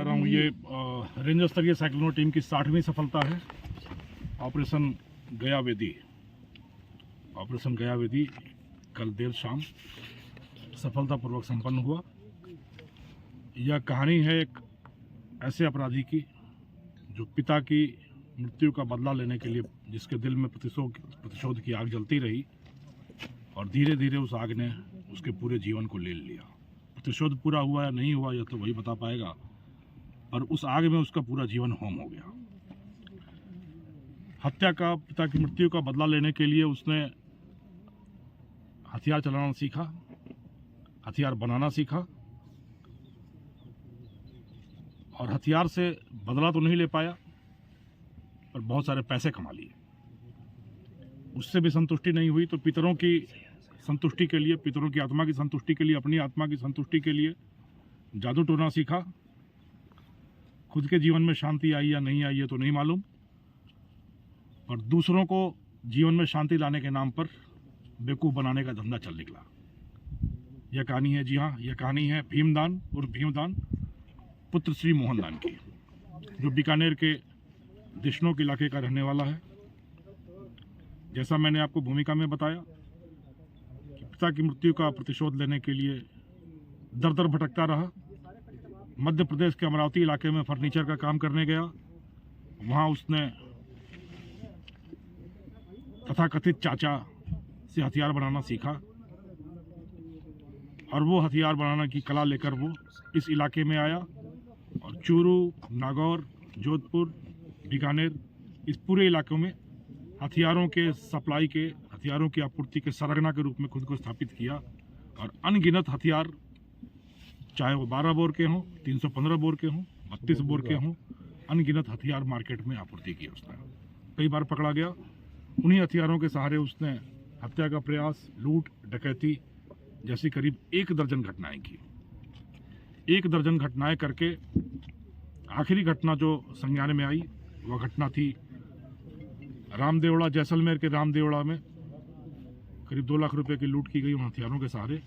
कह रहा हूँ ये रेंज स्तरीय साइक्लोन टीम की 60वीं सफलता है। ऑपरेशन गयावेदी कल देर शाम सफलतापूर्वक संपन्न हुआ। यह कहानी है एक ऐसे अपराधी की जो पिता की मृत्यु का बदला लेने के लिए जिसके दिल में प्रतिशोध की आग जलती रही और धीरे धीरे उस आग ने उसके पूरे जीवन को ले लिया। प्रतिशोध पूरा हुआ या नहीं हुआ यह तो वही बता पाएगा, और उस आग में उसका पूरा जीवन होम हो गया। पिता की मृत्यु का बदला लेने के लिए उसने हथियार चलाना सीखा, हथियार बनाना सीखा, और हथियार से बदला तो नहीं ले पाया पर बहुत सारे पैसे कमा लिए। उससे भी संतुष्टि नहीं हुई तो पितरों की संतुष्टि के लिए, पितरों की आत्मा की संतुष्टि के लिए, अपनी आत्मा की संतुष्टि के लिए जादू टोना सीखा। खुद के जीवन में शांति आई या नहीं आई ये तो नहीं मालूम, पर दूसरों को जीवन में शांति लाने के नाम पर बेवकूफ़ बनाने का धंधा चल निकला। यह कहानी है, जी हाँ, यह कहानी है भीमदान और भीमदान पुत्र श्री मोहनदान की, जो बीकानेर के देशनोक इलाके का रहने वाला है। जैसा मैंने आपको भूमिका में बताया कि पिता की मृत्यु का प्रतिशोध लेने के लिए दर दर भटकता रहा। मध्य प्रदेश के अमरावती इलाके में फर्नीचर का काम करने गया। वहाँ उसने तथाकथित चाचा से हथियार बनाना सीखा और वो हथियार बनाने की कला लेकर वो इस इलाके में आया और चूरू, नागौर, जोधपुर, बीकानेर, इस पूरे इलाकों में हथियारों के सप्लाई के, हथियारों की आपूर्ति के सरगना के रूप में खुद को स्थापित किया और अनगिनत हथियार, चाहे वो 12 बोर के हों, 315 बोर के हों, 32 बोर के हों, अनगिनत हथियार मार्केट में आपूर्ति की उसने। कई बार पकड़ा गया। उन्हीं हथियारों के सहारे उसने हत्या का प्रयास, लूट, डकैती जैसी करीब 1 दर्जन घटनाएं की। 1 दर्जन घटनाएं करके आखिरी घटना जो संज्ञान में आई वह घटना थी रामदेवड़ा, जैसलमेर के रामदेवड़ा में करीब 2 लाख रुपए की लूट की गई उन हथियारों के सहारे।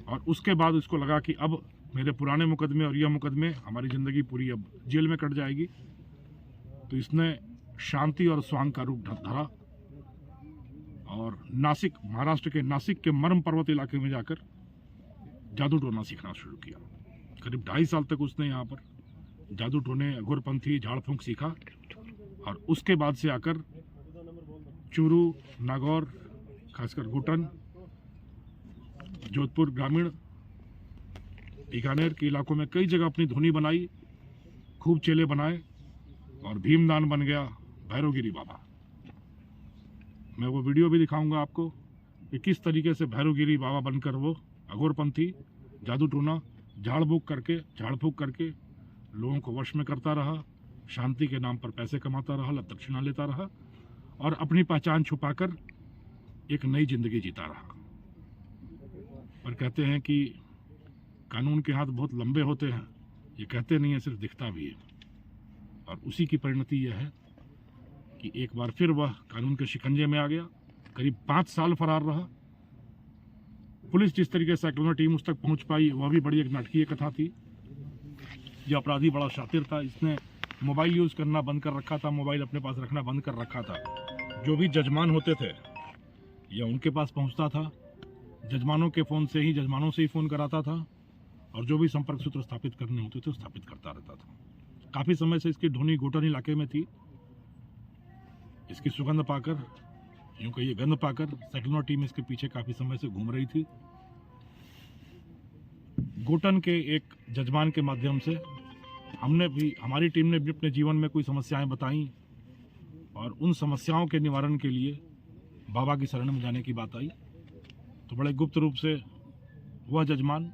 और उसके बाद उसको लगा कि अब मेरे पुराने मुकदमे और यह मुकदमे, हमारी ज़िंदगी पूरी अब जेल में कट जाएगी। तो इसने शांति और स्वांग का रूप धरा और नासिक, महाराष्ट्र के नासिक के मर्म पर्वत इलाके में जाकर जादू टोना सीखना शुरू किया। करीब 2.5 साल तक उसने यहाँ पर जादू टोने, अघोरपंथी, झाड़ फूंक सीखा और उसके बाद से आकर चूरू, नागौर, खासकर घुटन, जोधपुर ग्रामीण, बीकानेर के इलाकों में कई जगह अपनी धुनी बनाई, खूब चेले बनाए और भीमदान बन गया भैरवगिरी बाबा। मैं वो वीडियो भी दिखाऊंगा आपको कि किस तरीके से भैरवगिरी बाबा बनकर वो अघोरपंथी, जादू टोना, झाड़ फूंक करके लोगों को वश में करता रहा, शांति के नाम पर पैसे कमाता रहा, दक्षिणा लेता रहा और अपनी पहचान छुपाकर एक नई जिंदगी जीता रहा। पर कहते हैं कि कानून के हाथ बहुत लंबे होते हैं, ये कहते नहीं है, सिर्फ दिखता भी है। और उसी की परिणति यह है कि एक बार फिर वह कानून के शिकंजे में आ गया। करीब 5 साल फरार रहा। पुलिस जिस तरीके से साइक्लोन टीम उस तक पहुंच पाई वह भी बड़ी एक नाटकीय कथा थी। यह अपराधी बड़ा शातिर था। इसने मोबाइल यूज़ करना बंद कर रखा था, मोबाइल अपने पास रखना बंद कर रखा था। जो भी जजमान होते थे यह उनके पास पहुंचता था, जजमानों के फ़ोन से ही, जजमानों से ही फ़ोन कराता था और जो भी संपर्क सूत्र स्थापित करने होते थे स्थापित करता रहता था। काफ़ी समय से इसकी ढोनी घोटन इलाके में थी। इसकी सुगंध पाकर, यूँ कहिए गंध पाकर, साइक्लोन टीम इसके पीछे काफ़ी समय से घूम रही थी। घोटन के एक जजमान के माध्यम से हमारी टीम ने भी अपने जीवन में कोई समस्याएं बताई और उन समस्याओं के निवारण के लिए बाबा की शरण में जाने की बात आई। तो बड़े गुप्त रूप से वह जजमान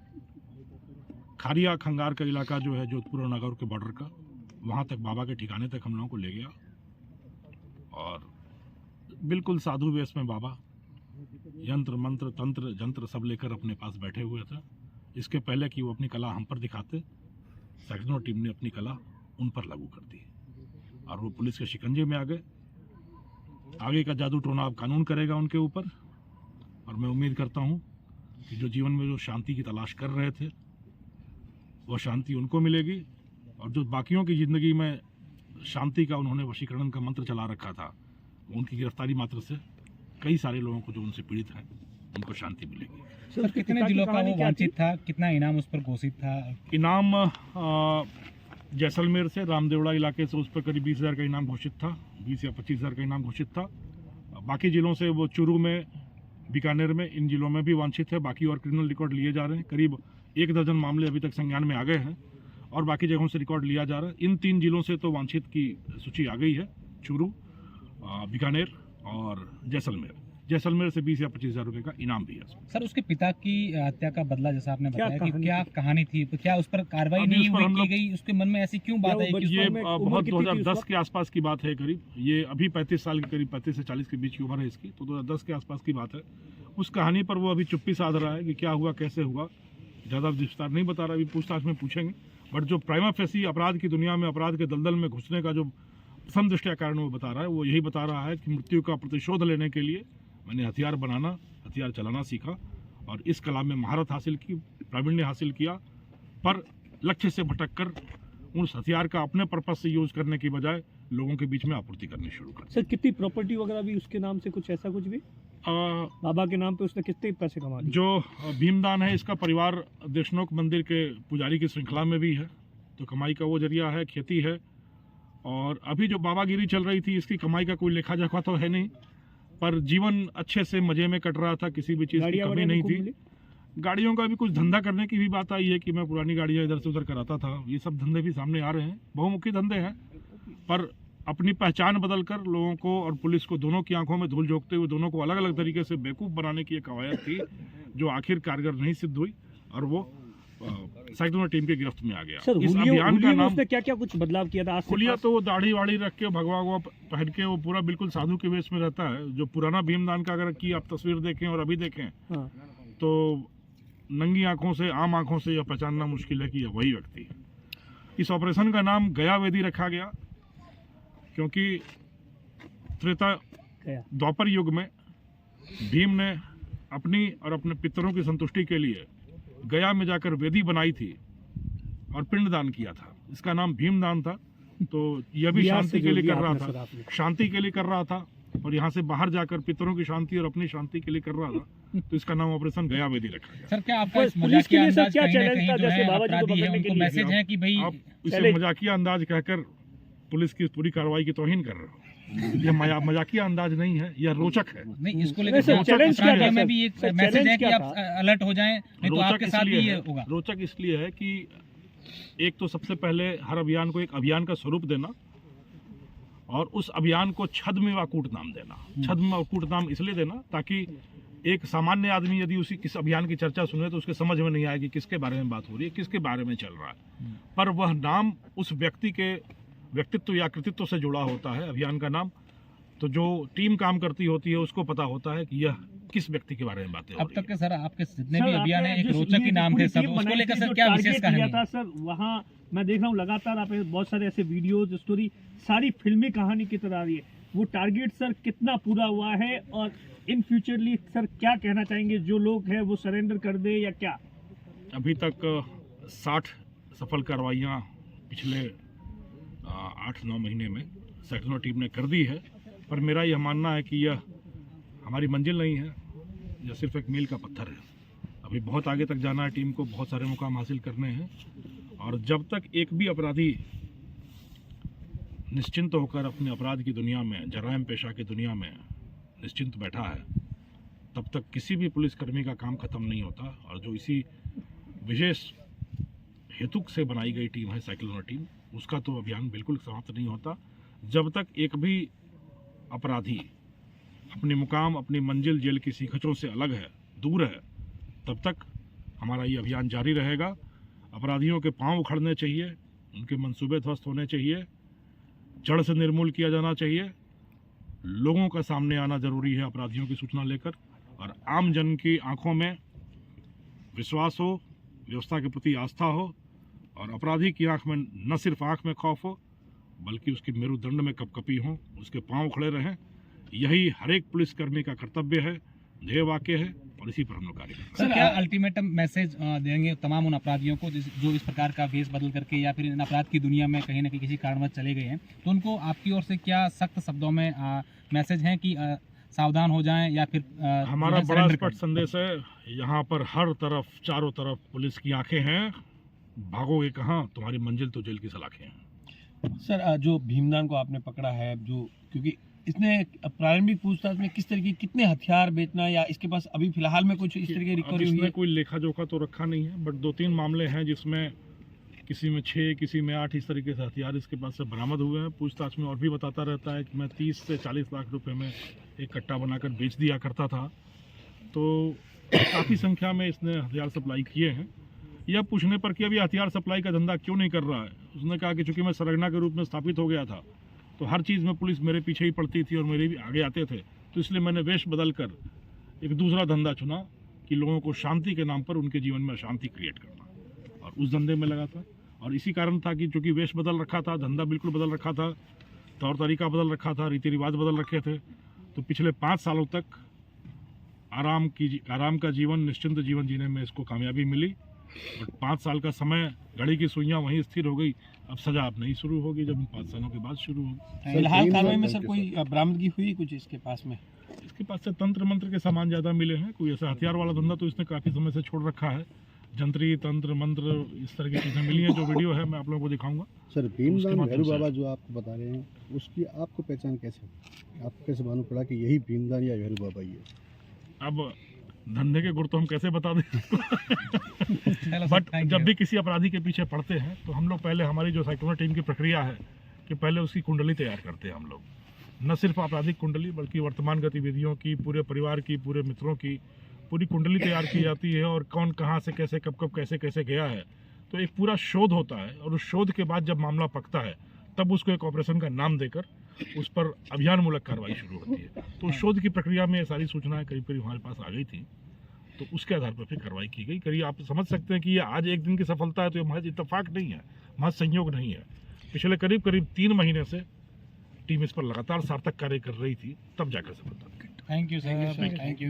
खारिया खंगार का इलाका जो है जोधपुर और नागौर के बॉर्डर का, वहाँ तक बाबा के ठिकाने तक हम लोगों को ले गया और बिल्कुल साधु वेश में बाबा यंत्र, मंत्र, तंत्र, जंत्र सब लेकर अपने पास बैठे हुए थे। इसके पहले कि वो अपनी कला हम पर दिखाते, साइक्लोन टीम ने अपनी कला उन पर लागू कर दी और वो पुलिस के शिकंजे में आ गए। आगे का जादू टोना अब कानून करेगा उनके ऊपर और मैं उम्मीद करता हूँ कि जो जीवन में जो शांति की तलाश कर रहे थे वह शांति उनको मिलेगी और जो बाकियों की ज़िंदगी में शांति का उन्होंने वशीकरण का मंत्र चला रखा था, उनकी गिरफ्तारी मात्र से कई सारे लोगों को जो उनसे पीड़ित हैं उनको शांति मिलेगी। सर कितने जिलों का वो वांछित था, कितना इनाम उस पर घोषित था? इनाम जैसलमेर से रामदेवड़ा इलाके से उस पर करीब 20,000 का इनाम घोषित था, 20 या 25,000 का इनाम घोषित था। बाकी जिलों से वो चूरू में, बीकानेर में, इन जिलों में भी वांछित है। बाकी और क्रिमिनल रिकॉर्ड लिए जा रहे हैं, करीब 1 दर्जन मामले अभी तक संज्ञान में आ गए हैं और बाकी जगहों से रिकॉर्ड लिया जा रहा है। इन 3 जिलों से तो वांछित की सूची आ गई है, चूरू, बीकानेर और जैसलमेर। जैसलमेर से 20 या 25,000 रुपए का इनाम भी है। सर उसके पिता की हत्या का बदला, जैसा आपने बताया कि क्या कहानी थी, तो क्या उस पर कार्रवाई नहीं की गई? उसके मन में ऐसी क्यों बात आई? ये बहुत 2010 के आसपास की बात है करीब। ये अभी 35 साल के करीब, 35 से 40 के बीच की उम्र है इसकी, तो 2010 के आसपास की बात है। उस कहानी पर वो अभी चुप्पी साध रहा है कि क्या हुआ, कैसे हुआ, ज़्यादा विस्तार नहीं बता रहा। अभी पूछताछ में पूछेंगे, बट जो प्राइमा फेसी अपराध की दुनिया में, अपराध के दलदल में घुसने का जो प्रथम दृष्टया कारण वो बता रहा है, वो यही बता रहा है कि मृत्यु का प्रतिशोध लेने के लिए मैंने हथियार बनाना, हथियार चलाना सीखा और इस कला में महारत हासिल की, प्रावीण्य हासिल किया, पर लक्ष्य से भटक कर उस हथियार का अपने पर्पज से यूज करने की बजाय लोगों के बीच में आपूर्ति करनी शुरू कर। सर कितनी प्रॉपर्टी वगैरह भी उसके नाम से, कुछ ऐसा कुछ भी बाबा के नाम पे उसने कितने पैसे कमा लिए? जो भीमदान है, इसका परिवार देशनोक मंदिर के पुजारी की श्रृंखला में भी है, तो कमाई का वो जरिया है, खेती है। और अभी जो बाबागिरी चल रही थी, इसकी कमाई का कोई लेखा जोखा तो है नहीं, पर जीवन अच्छे से मजे में कट रहा था, किसी भी चीज़ की कमी नहीं थी। गाड़ियों का भी कुछ धंधा करने की भी बात आई है कि मैं पुरानी गाड़ियाँ इधर से उधर कराता था। ये सब धंधे भी सामने आ रहे हैं, बहुमुखी धंधे हैं, पर अपनी पहचान बदलकर लोगों को और पुलिस को दोनों की आंखों में धूल झोंकते हुए दोनों को अलग अलग तरीके से बेवकूफ़ बनाने की एक कवायद थी, जो आखिर कारगर नहीं सिद्ध हुई और वो साइक्लोन टीम के गिरफ्त में आ गया। सर, इस अभियान का नाम, उसने क्या क्या कुछ बदलाव किया था? हुलिया तो वो दाढ़ी वाड़ी रख के, भगवा वगवा पहन के, वो पूरा बिल्कुल साधु के वेश में रहता है। जो पुराना भीमदान का अगर की आप तस्वीर देखें और अभी देखें, तो नंगी आंखों से, आम आंखों से यह पहचानना मुश्किल है कि यह वही व्यक्ति है। इस ऑपरेशन का नाम गया वेदी रखा गया क्योंकि त्रेता द्वापर युग में भीम ने अपनी और अपने पितरों की संतुष्टि के लिए गया में जाकर वेदी बनाई थी और पिंडदान किया था। इसका नाम भीमदान था। तो यह भी शांति के लिए कर रहा था, शांति के लिए कर रहा था, और यहाँ से बाहर जाकर पितरों की शांति और अपनी शांति के लिए कर रहा था। तो इसका नाम ऑपरेशन गया वेदी रखा गया। सर क्या आपका मजाकिया अंदाज कहीं ना कहीं जो है अपराधी है उनको मैसेज है कि भाई आप इसे मजाकिया अंदाज कहकर पुलिस की पूरी कार्रवाई की तौहीन कर रहे हो? यह मजाकिया अंदाज नहीं है, यह रोचक है। नहीं, इसको लेकर में भी एक मैसेज है कि आप अलर्ट हो जाएं, नहीं तो आपके साथ भी ये होगा। रोचक इसलिए है कि एक तो सबसे पहले हर अभियान को एक अभियान का स्वरूप देना और उस अभियान को छद्म व कूट नाम देना। छद्म और कूट नाम इसलिए देना ताकि एक सामान्य आदमी यदि उसी किस अभियान की चर्चा सुने तो उसके समझ में नहीं आएगी किसके बारे में बात हो रही है, किसके बारे में चल रहा है, पर वह नाम उस व्यक्ति के व्यक्तित्व या कृतित्व से जुड़ा होता है। अभियान का नाम तो जो टीम काम करती होती है उसको पता होता है कि यह किस व्यक्ति के बारे में बातें हो रही है। अब तक के सर आपके जितने भी अभियान है, एक रोचक ही नाम थे सब, उसको लेकर सर क्या विशेष कहानी है? सर वहाँ मैं देख रहा हूँ लगातार आप बहुत सारे ऐसे वीडियोज, स्टोरी सारी फिल्मी कहानी की तरह आ रही है। वो टारगेट सर कितना पूरा हुआ है और इन फ्यूचरली सर क्या कहना चाहेंगे? जो लोग हैं वो सरेंडर कर दे या क्या? अभी तक 60 सफल कार्रवाइयाँ पिछले 8-9 महीने में साइक्लोन टीम ने कर दी है, पर मेरा यह मानना है कि यह हमारी मंजिल नहीं है, यह सिर्फ एक मील का पत्थर है। अभी बहुत आगे तक जाना है टीम को, बहुत सारे मुकाम हासिल करने हैं, और जब तक एक भी अपराधी निश्चिंत होकर अपने अपराध की दुनिया में, जराइम पेशा की दुनिया में निश्चिंत बैठा है, तब तक किसी भी पुलिसकर्मी का काम खत्म नहीं होता। और जो इसी विशेष हेतु से बनाई गई टीम है साइक्लोन टीम, उसका तो अभियान बिल्कुल समाप्त नहीं होता जब तक एक भी अपराधी अपने मुकाम, अपनी मंजिल जेल की सीखचों से अलग है, दूर है, तब तक हमारा ये अभियान जारी रहेगा। अपराधियों के पांव उखड़ने चाहिए, उनके मंसूबे ध्वस्त होने चाहिए, जड़ से निर्मूल किया जाना चाहिए। लोगों का सामने आना जरूरी है अपराधियों की सूचना लेकर, और आम जन की आंखों में विश्वास हो, व्यवस्था के प्रति आस्था हो, और अपराधी की आंख में न सिर्फ आंख में खौफ हो बल्कि उसकी मेरुदंड में कपकपी हो, उसके पांव खड़े रहें। यही हर एक पुलिसकर्मी का कर्तव्य है, ध्येय वाक्य है। और इसी पर हम लोग कार्य कर रहे हैं। सर क्या अल्टीमेटम मैसेज देंगे तमाम उन अपराधियों को जो इस प्रकार का वेश बदल करके या फिर इन अपराध की दुनिया में कहीं ना कहीं किसी कारणवश चले गए हैं, तो उनको आपकी ओर से क्या सख्त शब्दों में मैसेज है कि सावधान हो जाएं या फिर हमारा बड़ा स्पष्ट संदेश है, यहाँ पर हर तरफ चारों तरफ पुलिस की आंखें हैं, भागोगे कहाँ, तुम्हारी मंजिल तो जेल की सलाखें हैं। सर जो भीमदान को आपने पकड़ा है, जो क्योंकि इसने प्रारंभिक पूछताछ में किस तरह की कितने हथियार बेचना या इसके पास अभी फिलहाल में कुछ इस तरह की रिकवरी हुई है? इसमें कोई लेखा जोखा तो रखा नहीं है, बट 2-3 मामले हैं जिसमें किसी में 6 किसी में 8 इस तरीके से हथियार इसके पास से बरामद हुए हैं। पूछताछ में और भी बताता रहता है कि मैं 30 से 40 लाख रुपए में एक कट्टा बनाकर बेच दिया करता था। तो काफ़ी संख्या में इसने हथियार सप्लाई किए हैं। यह पूछने पर कि अभी हथियार सप्लाई का धंधा क्यों नहीं कर रहा है, उसने कहा कि चूंकि मैं सरगना के रूप में स्थापित हो गया था तो हर चीज़ में पुलिस मेरे पीछे ही पड़ती थी और मेरे भी आगे आते थे, तो इसलिए मैंने वेश बदल कर एक दूसरा धंधा चुना कि लोगों को शांति के नाम पर उनके जीवन में अशांति क्रिएट करना, और उस धंधे में लगा था। और इसी कारण था कि चूंकि वेश बदल रखा था, धंधा बिल्कुल बदल रखा था, तौर तरीका बदल रखा था, रीति रिवाज बदल रखे थे, तो पिछले 5 सालों तक आराम का जीवन, निश्चिंत जीवन जीने में इसको कामयाबी मिली। बट 5 साल का समय, घड़ी की सुइयां वहीं स्थिर हो गई। अब सजा अब नहीं शुरू होगी, जब 5 सालों के बाद शुरू होगी। फिलहाल कार्रवाई में सर कोई बरामदगी हुई कुछ इसके पास में? इसके पास से तंत्र मंत्र के सामान ज़्यादा मिले हैं। कोई ऐसा हथियार वाला धंधा तो इसने काफ़ी समय से छोड़ रखा है। जंत्री तंत्र मंत्र इस तरह की चीज़ें मिली हैं, जो वीडियो है मैं आप लोगों को दिखाऊंगा। सर भीमदान भैरू बाबा जो आपको बता रहे हैं, उसकी आपको पहचान कैसे, आपको कैसे मालूम पड़ा कि यही भीमदान या भैरू बाबा ही है? अब धंधे के गुर तो हम कैसे बता दें बट जब भी किसी अपराधी के पीछे पड़ते हैं तो हम लोग पहले, हमारी जो साइक्लोन टीम की प्रक्रिया है कि पहले उसकी कुंडली तैयार करते हैं हम लोग। न सिर्फ आपराधिक कुंडली बल्कि वर्तमान गतिविधियों की, पूरे परिवार की, पूरे मित्रों की पूरी कुंडली तैयार की जाती है, और कौन कहाँ से कैसे कब कब कैसे कैसे गया है, तो एक पूरा शोध होता है। और उस शोध के बाद जब मामला पकता है तब उसको एक ऑपरेशन का नाम देकर उस पर अभियानमूलक कार्रवाई शुरू होती है। तो उस शोध की प्रक्रिया में ये सारी सूचनाएं करीब करीब हमारे पास आ गई थी, तो उसके आधार पर फिर कार्रवाई की गई। करीब आप समझ सकते हैं कि ये आज एक दिन की सफलता है तो ये महज इत्तेफाक नहीं है, महज संयोग नहीं है। पिछले करीब 3 महीने से टीम इस पर लगातार सार्थक कार्य कर रही थी, तब जाकर सफलता। Thank you sir, thank you.